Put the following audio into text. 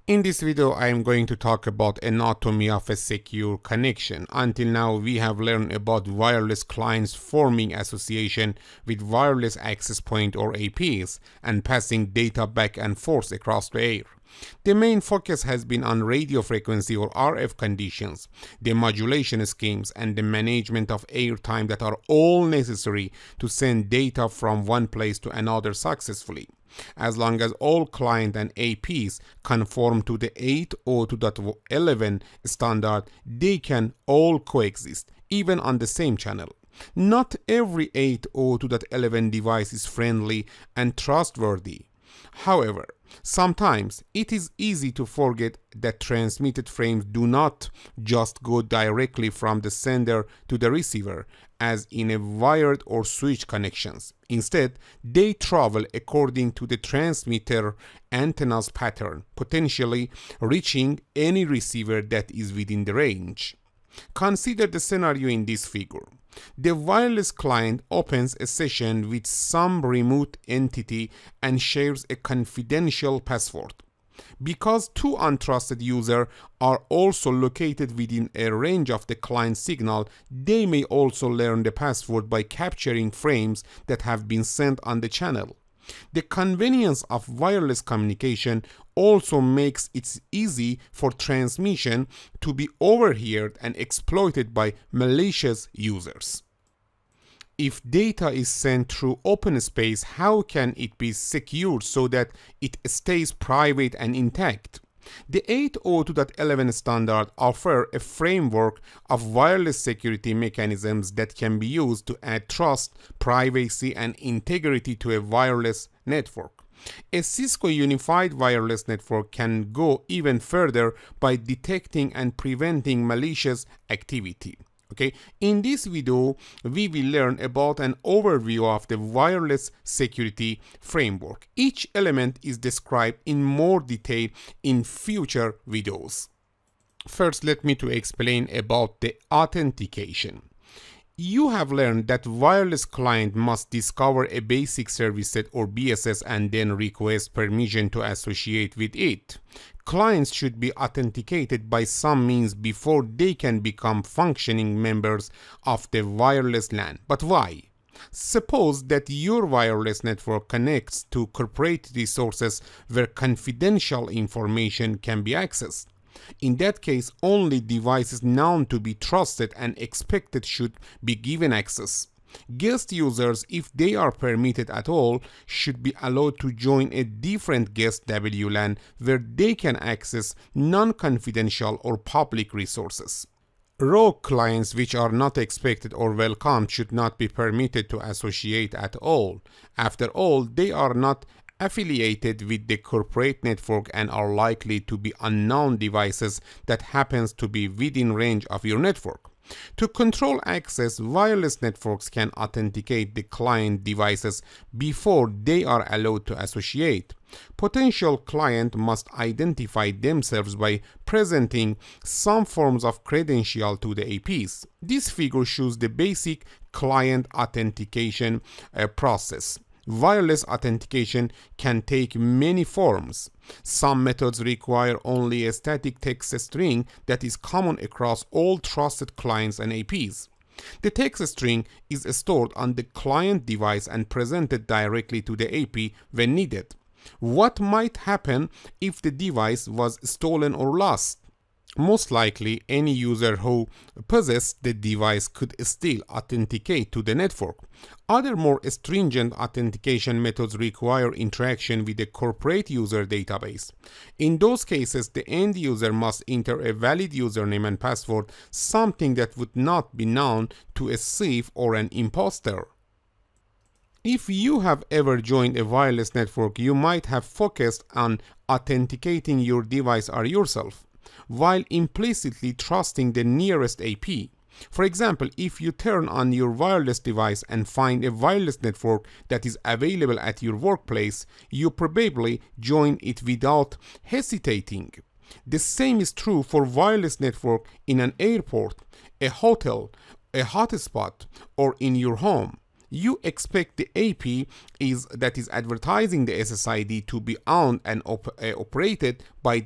In this video, I am going to talk about anatomy of a secure connection. Until now, we have learned about wireless clients forming association with wireless access point or APs and passing data back and forth across the air. The main focus has been on radio frequency or RF conditions, the modulation schemes, and the management of airtime that are all necessary to send data from one place to another successfully. As long as all client and APs conform to the 802.11 standard, they can all coexist, even on the same channel. Not every 802.11 device is friendly and trustworthy. However, sometimes it is easy to forget that transmitted frames do not just go directly from the sender to the receiver, as in a wired or switch connections. Instead, they travel according to the transmitter antenna's pattern, potentially reaching any receiver that is within the range. Consider the scenario in this figure. The wireless client opens a session with some remote entity and shares a confidential password. Because two untrusted users are also located within a range of the client signal, they may also learn the password by capturing frames that have been sent on the channel. The convenience of wireless communication also makes it easy for transmission to be overheard and exploited by malicious users. If data is sent through open space, how can it be secured so that it stays private and intact? The 802.11 standard offers a framework of wireless security mechanisms that can be used to add trust, privacy, and integrity to a wireless network. A Cisco Unified Wireless Network can go even further by detecting and preventing malicious activity. In this video, we will learn about an overview of the wireless security framework. Each element is described in more detail in future videos. First, let me to explain about the authentication. You have learned that wireless client must discover a basic service set or BSS and then request permission to associate with it. Clients should be authenticated by some means before they can become functioning members of the wireless LAN. But why? Suppose that your wireless network connects to corporate resources where confidential information can be accessed. In that case, only devices known to be trusted and expected should be given access. Guest users, if they are permitted at all, should be allowed to join a different guest WLAN where they can access non-confidential or public resources. Rogue clients which are not expected or welcomed should not be permitted to associate at all. After all, they are not affiliated with the corporate network and are likely to be unknown devices that happens to be within range of your network. To control access, wireless networks can authenticate the client devices before they are allowed to associate. Potential client must identify themselves by presenting some forms of credential to the APs. This figure shows the basic client authentication process. Wireless authentication can take many forms. Some methods require only a static text string that is common across all trusted clients and APs. The text string is stored on the client device and presented directly to the AP when needed. What might happen if the device was stolen or lost? Most likely, any user who possesses the device could still authenticate to the network. Other more stringent authentication methods require interaction with the corporate user database. In those cases, the end user must enter a valid username and password, something that would not be known to a thief or an imposter. If you have ever joined a wireless network, you might have focused on authenticating your device or yourself, while implicitly trusting the nearest AP. For example, if you turn on your wireless device and find a wireless network that is available at your workplace, you probably join it without hesitating. The same is true for wireless network in an airport, a hotel, a hotspot, or in your home. You expect the AP that is advertising the SSID to be owned and operated by the